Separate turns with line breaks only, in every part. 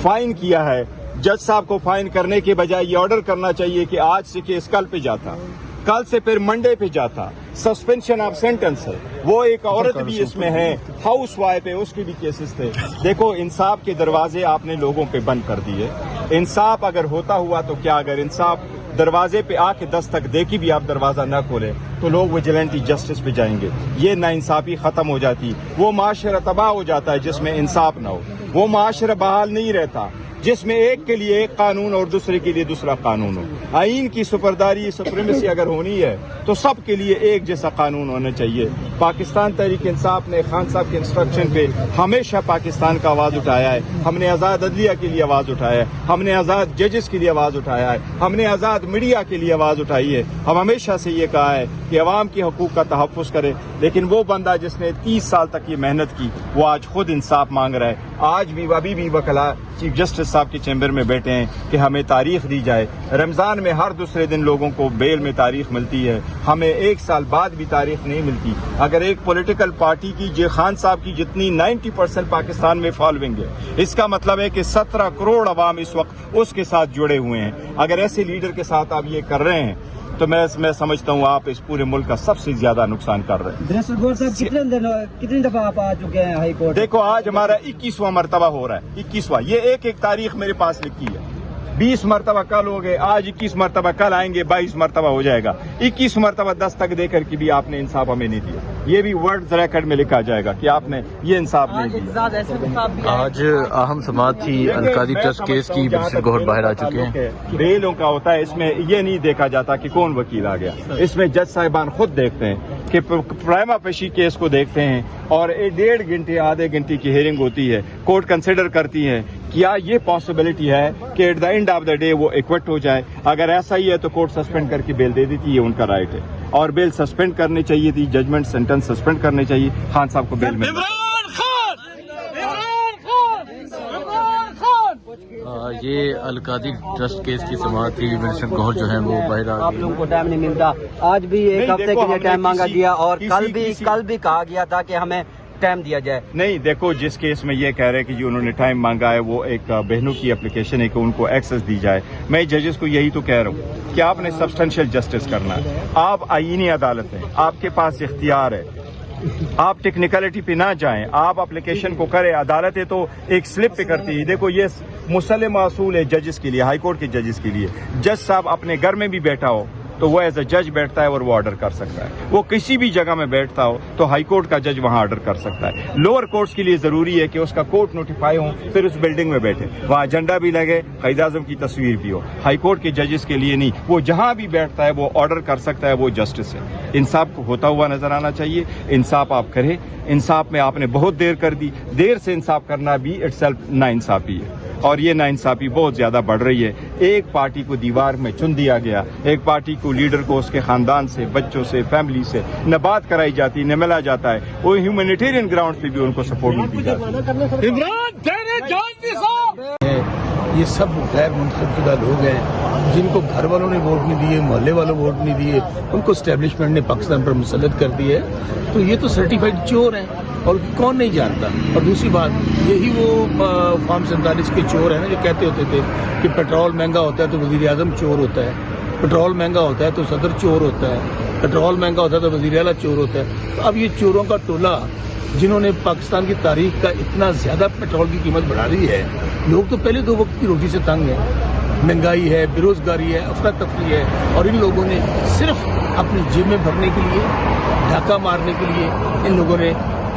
Fine کیا ہے، جج صاحب کو فائن کرنے کے بجائے یہ آرڈر کرنا چاہیے کہ آج سے کیس کل پہ جاتا، کل سے پھر منڈے پہ جاتا، سسپینشن آف سینٹنس ہے۔ وہ ایک عورت بھی اس میں ہے، ہاؤس وائف ہے، اس کے بھی کیسز تھے۔ دیکھو انصاف کے دروازے آپ نے لوگوں پہ بند کر دیے۔ انصاف اگر ہوتا ہوا تو کیا، اگر انصاف دروازے پہ آ کے دستک دے کے بھی آپ دروازہ نہ کھولیں تو لوگ ویجیلنٹی جسٹس پہ جائیں گے، یہ ناانصافی ختم ہو جاتی، وہ معاشرہ تباہ ہو جاتا ہے جس میں انصاف نہ ہو، وہ معاشرہ بحال نہیں رہتا جس میں ایک کے لیے ایک قانون اور دوسرے کے لیے دوسرا قانون ہو۔ آئین کی سپرداری سپریمیسی اگر ہونی ہے تو سب کے لیے ایک جیسا قانون ہونا چاہیے۔ پاکستان تحریک انصاف نے خان صاحب کے انسٹرکشن پہ ہمیشہ پاکستان کا آواز اٹھایا ہے، ہم نے آزاد عدلیہ کے لیے آواز اٹھایا ہے، ہم نے آزاد ججز کے لیے آواز اٹھایا ہے، ہم نے آزاد میڈیا کے لیے آواز اٹھائی ہے۔ ہم ہمیشہ سے یہ کہا ہے کہ عوام کے حقوق کا تحفظ کرے، لیکن وہ بندہ جس نے 30 سال تک یہ محنت کی وہ آج خود انصاف مانگ رہا ہے۔ آج بھی ابھی بھی وکلا چیف جسٹس صاحب کے چیمبر میں بیٹھے ہیں کہ ہمیں تاریخ دی جائے۔ رمضان میں ہر دوسرے دن لوگوں کو بیل میں تاریخ ملتی ہے، ہمیں 1 سال بعد بھی تاریخ نہیں ملتی۔ اگر ایک پولیٹیکل پارٹی کی خان صاحب کی جتنی 90% پاکستان میں فالوئنگ ہے، اس کا مطلب ہے کہ 17 کروڑ عوام اس وقت اس کے ساتھ جڑے ہوئے ہیں۔ اگر ایسے لیڈر کے ساتھ آپ یہ کر رہے ہیں تو میں سمجھتا ہوں آپ اس پورے ملک کا سب سے زیادہ نقصان کر رہے ہیں۔
کتنی دفعہ آپ آ چکے ہیں ہائی کورٹ؟
دیکھو آج ہمارا 21واں مرتبہ ہو رہا ہے، 21واں، یہ ایک تاریخ میرے پاس لکھی ہے۔ 20 مرتبہ کل ہو گئے، آج 21 مرتبہ، کل آئیں گے 22 مرتبہ ہو جائے گا۔ 21 مرتبہ دستک دے کر کے بھی آپ نے انصاف ہمیں نہیں دیا، یہ بھی ورڈز ریکارڈ میں لکھا جائے گا کہ آپ نے یہ انصاف نہیں دیا۔
آج اہم سماعت تھی القادی ٹرسٹ کیس کی، برسر گوہر باہر آ چکے ہیں۔
بیلوں کا ہوتا ہے، اس میں یہ نہیں دیکھا جاتا کہ کون وکیل آ گیا، اس میں جج صاحبان خود دیکھتے ہیں کہ پرائما پیشی کیس کو دیکھتے ہیں اور 1.5 گھنٹے آدھے گھنٹے کی ہیئرنگ ہوتی ہے، کورٹ کنسیڈر کرتی ہے کیا یہ پاسبلٹی ہے کہ at the end of the day وہ ایکوٹ ہو جائے۔ اگر ایسا ہی ہے تو کورٹ سسپینڈ کر کے بیل دے دیتی ہے، ان کا رائٹ ہے، اور بیل سسپینڈ کرنی چاہیے تھی، ججمنٹ سینٹنس سسپینڈ کرنے چاہیے، خان صاحب کو بیل مل۔
یہ القادی ٹرسٹ کیس کی سماعت تھی، برسر گوہر جو ہیں وہ باہر آ
آپ
گئے۔
لوگوں کو ٹائم نہیں ملتا، آج بھی ایک ہفتے کے لیے ٹائم مانگا گیا اور کل بھی کہا گیا تھا کہ ہمیں ٹائم دیا جائے۔
نہیں، دیکھو جس کیس میں یہ کہہ رہے کہ جو انہوں نے ٹائم مانگا ہے وہ ایک بہنوں کی اپلیکیشن ہے کہ ان کو ایکسس دی جائے۔ میں ججز کو یہی تو کہہ رہا ہوں کہ آپ نے سبسٹینشیل جسٹس کرنا ہے، آپ آئینی عدالت ہیں، آپ کے پاس اختیار ہے، آپ ٹیکنیکلٹی پہ نہ جائیں، آپ اپلیکیشن کو کریں۔ عدالتیں تو ایک سلپ پہ کرتی ہے۔ دیکھو یہ مسلم اصول ہے ججز کے لیے، ہائی کورٹ کے ججز کے لیے، جج صاحب اپنے گھر میں بھی بیٹھا ہو تو وہ ایز اے جج بیٹھتا ہے اور وہ آرڈر کر سکتا ہے، وہ کسی بھی جگہ میں بیٹھتا ہو تو ہائی کورٹ کا جج وہاں آرڈر کر سکتا ہے۔ لوور کورٹس کے لیے ضروری ہے کہ اس کا کورٹ نوٹیفائی ہو، پھر اس بلڈنگ میں بیٹھے، وہاں جھنڈا بھی لگے، قائد اعظم کی تصویر بھی ہو۔ ہائی کورٹ کے ججز کے لیے نہیں، وہ جہاں بھی بیٹھتا ہے وہ آرڈر کر سکتا ہے، وہ جسٹس ہے۔ انصاف کو ہوتا ہوا نظر آنا چاہیے، انصاف آپ کریں۔ انصاف میں آپ نے بہت دیر کر دی، دیر سے انصاف کرنا بھی اٹ سیلف ناانصافی ہے، اور یہ ناانصافی بہت زیادہ بڑھ رہی ہے۔ ایک پارٹی کو دیوار میں چن دیا گیا، ایک پارٹی کو لیڈر کو اس کے خاندان سے، بچوں سے، فیملی سے نہ بات کرائی جاتی، نہ ملا جاتا ہے، وہ ہیومینیٹیرین گراؤنڈ پہ بھی ان کو سپورٹ نہیں دی جاتی۔
یہ سب غیر منتخب شدہ لوگ ہیں جن کو گھر والوں نے ووٹ نہیں دیے، محلے والوں ووٹ نہیں دیے، ان کو اسٹیبلشمنٹ نے پاکستان پر مسلط کر دی ہے، تو یہ تو سرٹیفائڈ چور ہیں اور کون نہیں جانتا۔ اور دوسری بات یہی وہ فارم 47 کے چور ہیں نا جو کہتے ہوتے تھے کہ پیٹرول مہنگا ہوتا ہے تو وزیر اعظم چور ہوتا ہے، پیٹرول مہنگا ہوتا ہے تو صدر چور ہوتا ہے، پیٹرول مہنگا ہوتا ہے تو وزیر اعلیٰ چور ہوتا ہے۔ تو اب یہ چوروں کا ٹولہ جنہوں نے پاکستان کی تاریخ کا اتنا زیادہ پیٹرول کی قیمت بڑھا دی ہے، لوگ تو پہلے 2 وقت کی روٹی سے تنگ ہیں، مہنگائی ہے، بے روزگاری ہے، افراتفری ہے، اور ان لوگوں نے صرف اپنی جیب میں بھرنے کے لیے، ڈھاکہ مارنے کے لیے ان لوگوں نے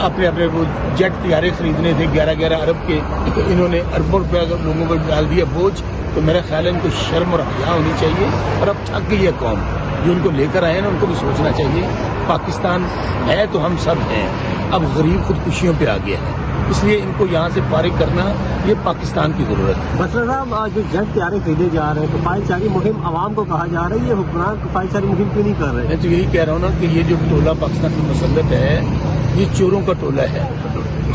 اپنے وہ جیٹ طیارے خریدنے تھے 11 ارب کے، تو انہوں نے اربوں روپے اگر لوگوں پر ڈال دیا بوجھ، تو میرا خیال ہے ان کو شرم اور حیا ہونی چاہیے۔ اور اب تھک گئی ہے قوم، جو ان کو لے کر آئے ہیں نا ان کو بھی سوچنا چاہیے، پاکستان ہے تو ہم سب ہیں، اب غریب خودکشیوں پہ آ گیا ہے، اس لیے ان کو یہاں سے فارغ کرنا یہ پاکستان کی ضرورت ہے۔
بسر صاحب جو جیٹ طیارے خریدے جا رہے ہیں تو کفایت جاری مہم عوام کو کہا جا رہا ہے، یہ حکمران کفایت جاری مہم کیوں نہیں کر رہے؟
میں تو یہی کہہ رہا ہوں نا کہ یہ جو ٹولہ پاکستان کی مسلط ہے یہ چوروں کا ٹولہ ہے،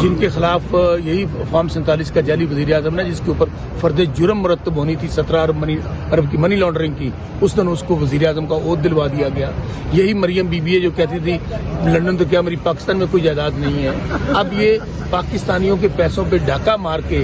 جن کے خلاف یہی فارم 47 کا جعلی وزیر اعظم نا جس کے اوپر فرد جرم مرتب ہونی تھی 17 ارب کی منی لانڈرنگ کی، اس دن اس کو وزیر اعظم کا عہد دلوا دیا گیا۔ یہی مریم بی بی ہے جو کہتی تھی لندن تو کیا میری پاکستان میں کوئی جائیداد نہیں ہے، اب یہ پاکستانیوں کے پیسوں پہ ڈاکہ مار کے